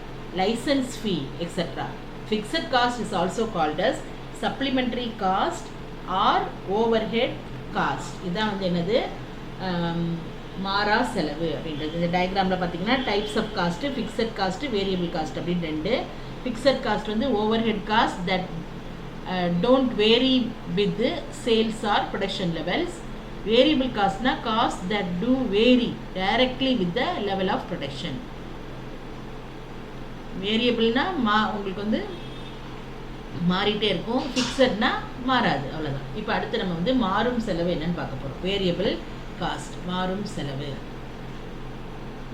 license fee, etc. Fixed cost is also called as supplementary cost or overhead cost. இதான் என்னது? மாறா செலவு அப்படின்றது. இந்த டயக்ராமில் பார்த்தீங்கன்னா types of cost, fixed cost, variable cost அப்படின்னு ரெண்டு. Fixed cost overhead cost that don't vary with sales or production levels. Variable cost na cost that do vary directly with the level of production. Variable na உங்களுக்கு மாறிட்டே இருக்கும், ஃபிக்ஸட்னா மாறாது, அவ்வளோதான். இப்போ அடுத்து நம்ம மாறும் செலவு என்னன்னு பார்க்க போகிறோம். வேரியபிள் காஸ்ட், மாறும் செலவு.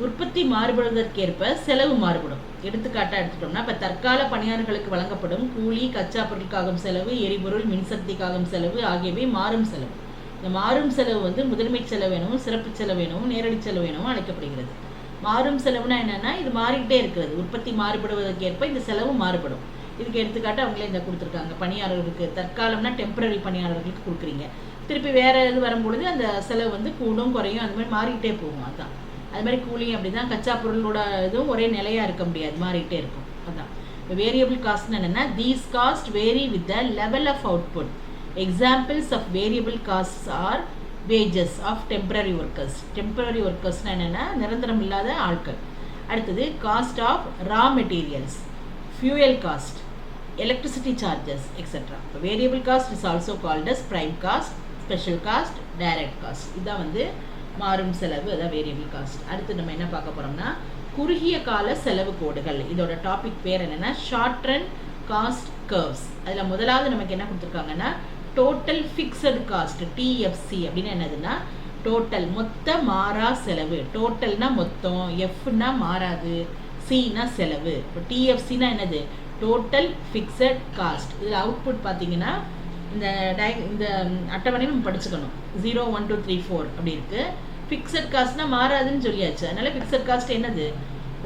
உற்பத்தி மாறுபடுவதற்கேற்ப செலவு மாறுபடும். எடுத்துக்காட்டாக எடுத்துட்டோம்னா, இப்போ தற்கால பணியாளர்களுக்கு வழங்கப்படும் கூலி, கச்சா பொருட்காகும் செலவு, எரிபொருள், மின்சக்திக்காகும் செலவு ஆகியவை மாறும் செலவு. இந்த மாறும் செலவு முதன்மை செலவு எனவும் சிறப்பு செலவு எனவும் நேரடி செலவு எனவும் அழைக்கப்படுகிறது. மாறும் செலவுனா என்னன்னா, இது மாறிக்கிட்டே இருக்கிறது. உற்பத்தி மாறுபடுவதற்கேற்ப இந்த செலவு மாறுபடும். இதுக்கு எடுத்துக்காட்டு அவங்களே இந்த கொடுத்துருக்காங்க. பணியாளர்களுக்கு தற்காலம்னா டெம்பரரி பணியாளர்களுக்கு கொடுக்குறீங்க, திருப்பி வேறு இது வரும்பொழுது அந்த செலவு கூடும் குறையும், அந்த மாதிரி மாறிக்கிட்டே போகும். அதுதான். அது மாதிரி கூலியும் அப்படி தான். கச்சா பொருளோட இதுவும் ஒரே நிலையாக இருக்க முடியாது, மாறிக்கிட்டே இருக்கும். அதுதான். இப்போ வேரியபிள் காஸ்ட்னு என்னென்னா, these cost vary with the level of output. Examples of variable costs are wages of temporary workers. Temporary workers என்னன்னா நிரந்தரம் இல்லாத ஆட்கள். அடுத்தது cost of raw materials, fuel cost, electricity charges, etc. Variable cost is also called as prime cost, special cost, direct cost. இதான் மாறும் செலவு, அதான் variable cost. அடுத்து நம்ம என்ன பார்க்க போறோம்னா, குறுகிய கால செலவு கோடுகள். இதோட டாபிக் பேர் என்னன்னா ஷார்ட் ரன் காஸ்ட் கர்வ்ஸ். அதில் முதலாவது நமக்கு என்ன கொடுத்துருக்காங்கன்னா, டோட்டல் ஃபிக்ஸட் காஸ்ட், டிஎஃப்சி அப்படின்னு என்னதுன்னா டோட்டல் மொத்த மாறா செலவு. டோட்டல்னா மொத்தம், எஃப்னா மாறாது, சினா செலவு. இப்போ டிஎஃப்சினா என்னது? Total fixed cost. இதில் அவுட்புட் பார்த்தீங்கன்னா இந்த அட்டவணையும் நம்ம படிச்சுக்கணும். 0 1 2 3 4 அப்படி இருக்குது. ஃபிக்ஸட் காஸ்ட்னா மாறாதுன்னு சொல்லியாச்சு. அதனால ஃபிக்ஸட் காஸ்ட் என்னது?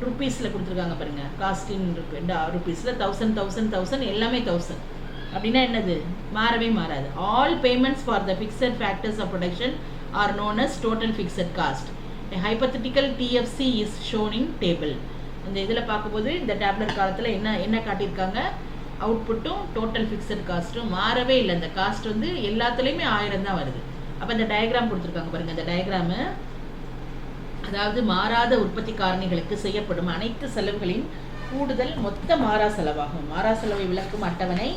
ருப்பீஸில் கொடுத்துருக்காங்க பாருங்கள். காஸ்டின் ருப்பீஸில் 1000 எல்லாமே 1000 அப்படின்னா என்னது? மாறவே மாறாது. All payments for the fixed factors of production are known as total fixed cost. Hypothetical TFC is shown in table. இந்த இதில் பார்க்கும்போது இந்த டேப்லெட் காலத்தில் என்ன காட்டியிருக்காங்க? அவுட்புட்டும் டோட்டல் ஃபிக்ஸட் காஸ்ட்டும் மாறவே இல்லை. இந்த காஸ்ட் வந்து எல்லாத்துலேயுமே 1000 தான் வருது. அப்போ இந்த டயக்ராம் கொடுத்துருக்காங்க பாருங்கள். இந்த டயக்ராமு அதாவது மாறாத உற்பத்தி காரணிகளுக்கு செய்யப்படும் அனைத்து செலவுகளின் கூடுதல் மொத்த மாறா செலவாகும். மாறா செலவை விளக்கும் அட்டவணை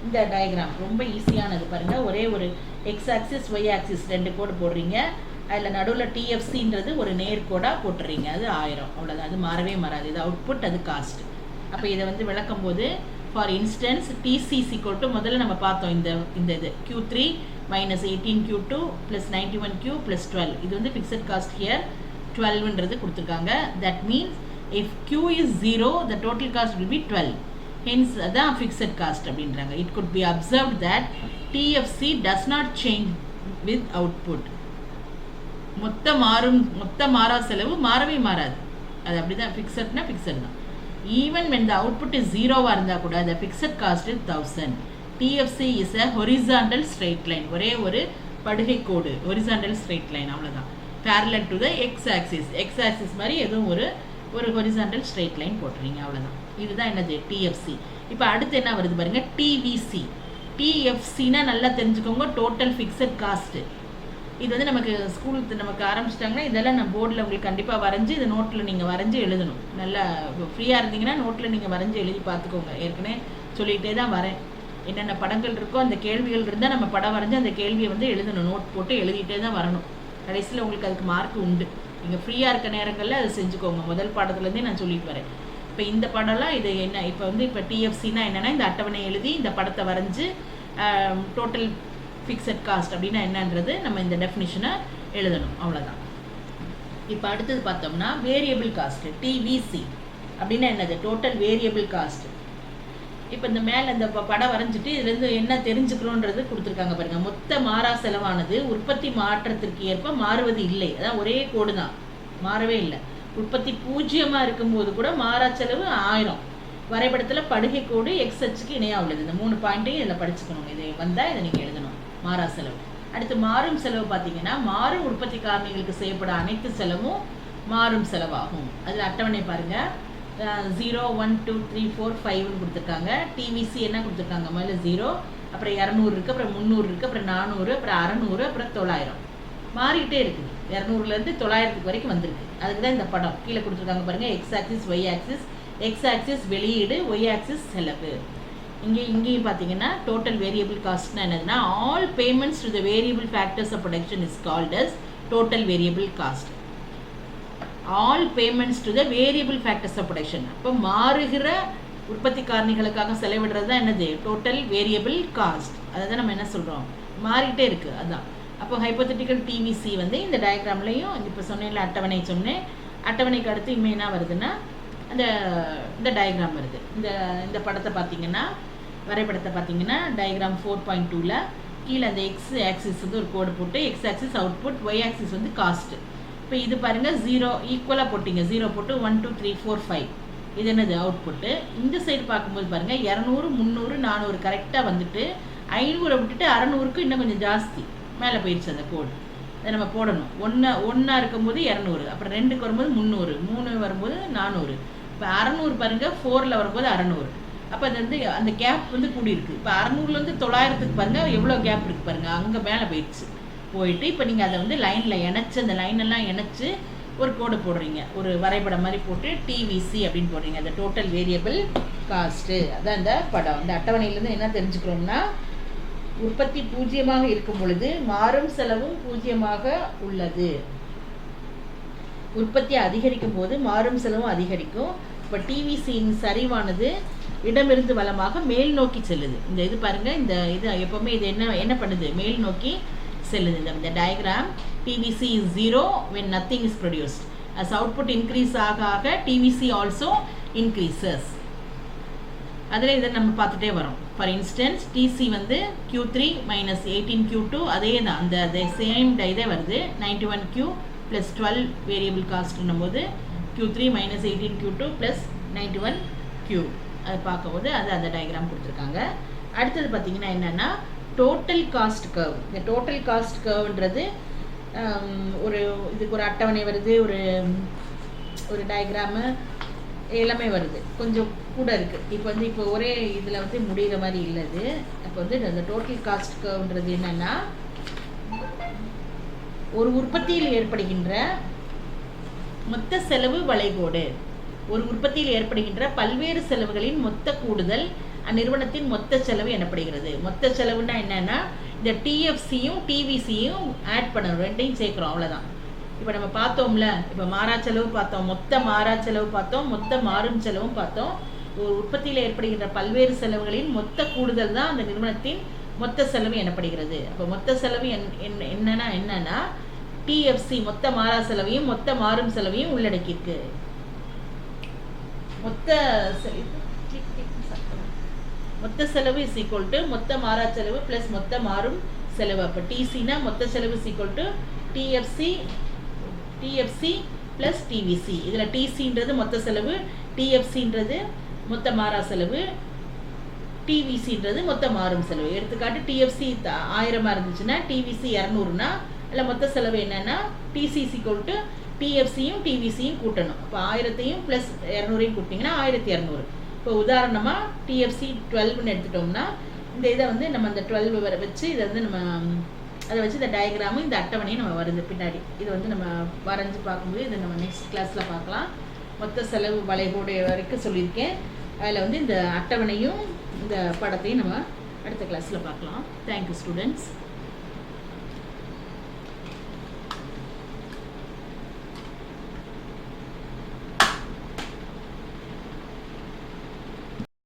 இந்த டயக்ராம். ரொம்ப ஈஸியானது பாருங்கள். ஒரே ஒரு எக்ஸ் ஆக்சிஸ் ஒய் ஆக்சிஸ் 2 கோடு போடுறீங்க. அதில் நடுவில் டிஎஃப்சின்றது ஒரு நேர்கோடாக போட்டுறீங்க. அது 1000, அவ்வளோதான். அது மாறவே மாறாது. இது அவுட்புட், அது காஸ்ட். அப்போ இதை வந்து விளக்கும் போது ஃபார் இன்ஸ்டன்ஸ் டிசிசி கொட்டு முதல்ல நம்ம பார்த்தோம். இந்த இது Q3 minus 18Q2 plus 91Q plus 12. இது வந்து ஃபிக்ஸட் காஸ்ட் ஹியர் 12ன்றது கொடுத்துருக்காங்க. That means if Q is 0 the total cost will be 12. Hence அதான் ஃபிக்ஸட் காஸ்ட் அப்படின்றாங்க. It could be observed that TFC does not change with output. மொத்த மாறா செலவு மாறவே மாறாது. அது அப்படிதான். ஃபிக்ஸட்னா ஃபிக்ஸட் தான். Even when the output is 0 இருந்தால் கூட the fixed cost is 1000. TFC is a horizontal straight line. ஒரே ஒரு படுகை கோடு, horizontal straight line, அவ்வளோதான். Parallel to the x-axis. x-axis மாதிரி எதுவும் ஒரு horizontal straight line போட்டுறீங்க, அவ்வளோதான். இதுதான் என்னது? TFC. இப்போ அடுத்து என்ன வருது பாருங்க, TVC. TFCனா நல்லா தெரிஞ்சுக்கோங்க, டோட்டல் ஃபிக்ஸட் காஸ்ட்டு. இது வந்து நமக்கு ஆரம்பிச்சிட்டாங்கன்னா இதெல்லாம் நான் போர்டில் உங்களுக்கு கண்டிப்பாக வரைஞ்சி இந்த நோட்டில் நீங்கள் வரைஞ்சி எழுதணும். நல்லா ஃப்ரீயாக இருந்தீங்கன்னா நோட்டில் நீங்கள் வரைஞ்சி எழுதி பார்த்துக்கோங்க. ஏற்கனவே சொல்லிகிட்டே தான் வரேன். என்னென்ன படங்கள் இருக்கோ அந்த கேள்விகள் இருந்தால் நம்ம படம் வரைஞ்சி அந்த கேள்வியை வந்து எழுதணும். நோட் போட்டு எழுதிட்டே தான் வரணும். கடைசியில் உங்களுக்கு அதுக்கு மார்க் உண்டு. நீங்கள் ஃப்ரீயாக இருக்க நேரங்களில் அதை செஞ்சுக்கோங்க. முதல் பாடத்துலேருந்தே நான் சொல்லிட்டு வரேன். இப்போ இந்த படம்லாம் இது என்ன, இப்போ டிஎஃப்சினா என்னென்னா இந்த அட்டவணை எழுதி இந்த படத்தை வரைஞ்சி டோட்டல் ஃபிக்ஸட் காஸ்ட் அப்படின்னா என்னன்றது நம்ம இந்த டெஃபினிஷனை எழுதணும், அவ்வளோதான். இப்போ அடுத்தது பார்த்தோம்னா வேரியபிள் காஸ்ட்டு. டிவிசி அப்படின்னா என்னது? Total variable cost. இப்போ இந்த மேலே இந்த படம் வரைஞ்சிட்டு இதுலேருந்து என்ன தெரிஞ்சுக்கிறோன்றது கொடுத்துருக்காங்க பாருங்கள். மொத்த மாறா செலவானது உற்பத்தி மாற்றத்திற்கு ஏற்ப மாறுவது இல்லை. அதான் ஒரே கோடு தான், மாறவே இல்லை. உற்பத்தி 0 இருக்கும்போது கூட மாறா செலவு 1000. வரைபடத்தில் படுகை கோடு எக்ஸ் அச்சுக்கு இணையாக உள்ளது. இந்த 3 பாயிண்ட்டையும் இதில் படிச்சுக்கணும். இது வந்தால் இதை நீங்கள் எழுதணும். மாறா செலவு. அடுத்து மாறும் செலவு பார்த்தீங்கன்னா மாறும் உற்பத்தி காரணிகளுக்கு செய்யப்படும் அனைத்து செலவும் மாறும் செலவாகும். அதில் அட்டவணை பாருங்கள். 0 1 2 3 4 5ன்னு கொடுத்துருக்காங்க. டிவிசி என்ன கொடுத்துருக்காங்க? முதல்ல 0, அப்புறம் 200 இருக்குது, அப்புறம் 300 இருக்குது, அப்புறம் 400, அப்புறம் 600, அப்புறம் 900. மாறிக்கிட்டே இருக்குது. 200லேருந்து 900 வரைக்கும் வந்திருக்கு. அதுக்கு தான் இந்த படம் கீழே கொடுத்துருக்காங்க பாருங்கள். X axis y axis. X axis வெளியீடு, ஒய் ஆக்சிஸ் செலவு. இங்கேயும் பார்த்தீங்கன்னா டோட்டல் வேரியபிள் காஸ்ட்னா என்னதுன்னா all payments to the variable factors of production is called as total variable cost. All payments to the variable factors of production. அப்போ மாறுகிற உற்பத்தி காரணிகளுக்காக செலவிடுறது தான் என்னது? Total variable cost. அதை தான் நம்ம என்ன சொல்கிறோம்? மாறிக்கிட்டே இருக்குது, அதுதான். அப்போ ஹைபோதெட்டிக்கல் டிவிசி வந்து இந்த டயக்ராம்லையும் இப்போ சொன்னேன்ல அட்டவணை சொன்னேன். அட்டவணைக்கு அடுத்து இனிமேல் என்ன வருதுன்னா இந்த டயக்ராம் வருது. இந்த படத்தை பார்த்தீங்கன்னா வரைபடத்தை பார்த்தீங்கன்னா டயக்ராம் 4.2ல் கீழே அந்த எக்ஸ் ஆக்சிஸ் வந்து ஒரு கோடு போட்டு x axis output, y axis வந்து காஸ்ட்டு. இப்போ இது பாருங்கள் 0 ஈக்குவலாக போட்டிங்க. 0 போட்டு 1 2 3 4 5 இது என்னது? அவுட்புட்டு. இந்த சைடு பார்க்கும்போது பாருங்கள் 200 300 400 கரெக்டாக வந்துட்டு 500 விட்டுட்டு 600க்கு இன்னும் கொஞ்சம் ஜாஸ்தி மேலே போயிடுச்சு அந்த கோடு. அதை நம்ம போடணும். ஒன்றா இருக்கும்போது 200, அப்புறம் 2க்கு வரும்போது 300, 3 வரும்போது 400. இப்போ 600 பாருங்கள் 4ல் வரும்போது 600. அப்போ அது வந்து அந்த கேப் வந்து கூடியிருக்கு. இப்போ 600லேருந்து 900க்கு பாருங்கள் எவ்வளோ கேப் இருக்குது பாருங்கள். அங்கே மேலே போயிட்டு இப்போ நீங்கள் அதை வந்து லைனில் இணைச்சி அந்த லைனெல்லாம் இணைச்சி ஒரு கோடு போடுறீங்க. ஒரு வரைபடம் மாதிரி போட்டு டிவிசி அப்படின்னு போடுறீங்க. அந்த டோட்டல் வேரியபிள் காஸ்ட்டு. அதான் இந்த படம். இந்த அட்டவணையிலேருந்து என்ன தெரிஞ்சுக்கிறோம்னா உற்பத்தி 0 இருக்கும் பொழுது மாறும் செலவும் 0 உள்ளது. உற்பத்தி அதிகரிக்கும் போது மாறும் செலவும் அதிகரிக்கும். இப்போ டிவிசியின் சரிவானது இடமிருந்து வலமாக மேல் நோக்கி செல்லுது. இந்த இது பாருங்கள். இது எப்போவுமே இது என்ன பண்ணுது? மேல் நோக்கி செல்லுது. இந்த diagram TVC is 0 when nothing is produced. As output increase ஆக TVC also increases. அதில் இதை நம்ம பார்த்துட்டே வரோம். ஃபார் இன்ஸ்டன்ஸ் TC வந்து Q3 minus 18Q2 அதே தான், அந்த சேம் இதே வருது. 91Q plus 12 வேரியபிள் காஸ்ட்னும் போது Q3 minus 18Q2 plus 91Q அதை பார்க்கும்போது அது அந்த டயக்ராம் கொடுத்துருக்காங்க. அடுத்தது பார்த்திங்கன்னா என்னென்னா டோட்டல் காஸ்ட் கர்வ். இந்த டோட்டல் காஸ்ட் கர்வ்ன்றது ஒரு இதுக்கு ஒரு அட்டவணை வருது, ஒரு டயக்ராமு எல்லாமே வருது, கொஞ்சம் கூட இருக்குது. இப்போ ஒரே இதில் வந்து முடிகிற மாதிரி இல்லது. இப்போ வந்து இந்த டோட்டல் காஸ்ட் கர்வ்ன்றது என்னென்னா ஒரு உற்பத்தியில் ஏற்படுகின்ற மொத்த செலவு வளைகோடு. ஒரு உற்பத்தியில் ஏற்படுகின்ற பல்வேறு செலவுகளின் மொத்த கூடுதல் அந்நிறுவனத்தின் மொத்த செலவு எனப்படுகிறது. மொத்த செலவுன்னா என்னென்னா இந்த TFCயும் TVCயும் ஆட் பண்ணணும், ரெண்டையும் சேர்க்குறோம், அவ்வளோதான். இப்போ நம்ம பார்த்தோம்ல, இப்போ மாறா செலவு பார்த்தோம், மொத்த மாறா செலவு பார்த்தோம், மொத்த மாறும் செலவும் பார்த்தோம். ஒரு உற்பத்தியில் ஏற்படுகின்ற பல்வேறு செலவுகளின் மொத்த கூடுதல் தான் அந்த நிறுவனத்தின் மொத்த செலவு எனப்படுகிறது. அப்போ மொத்த செலவு என்னன்னா TFC மொத்த மாறா செலவையும் மொத்த மாறும் செலவையும் உள்ளடக்கியிருக்கு. மொத்த செலவு இஸ் ஈக்குவல் டு மொத்த மாறா செலவு பிளஸ் மொத்த மாறும் செலவு. அப்போ TCனா மொத்த செலவு is equal to TFC plus TVC. இதில் TCன்றது மொத்த செலவு, TFCன்றது மொத்த மாறா செலவு, TVCன்றது மொத்த மாறும் செலவு. எடுத்துக்காட்டு TFC 1000 இருந்துச்சுன்னா TVC 200னா இல்லை மொத்த செலவு என்னன்னா TC இஸ் ஈக்குவல் டு TFCயும் TVCயும் கூட்டணும். அப்போ 1000ஐயும் ப்ளஸ் 200ஐயும் கூட்டிங்கன்னா 1200. இப்போ உதாரணமாக TFC 12ன்னு எடுத்துட்டோம்னா இந்த இதை வந்து நம்ம அந்த 12 வச்சு இதை வந்து நம்ம அதை வச்சு இந்த டயக்ராமும் இந்த அட்டவணையும் நம்ம வருது பின்னாடி. இது வந்து நம்ம வரைஞ்சி பார்க்கும்போது இதை நம்ம நெக்ஸ்ட் கிளாஸில் பார்க்கலாம். மொத்த செலவு வளைகோடு வரைக்கும் சொல்லியிருக்கேன். அதில் வந்து இந்த அட்டவணையும் இந்த படத்தையும் நம்ம அடுத்த கிளாஸில் பார்க்கலாம். Thank you students.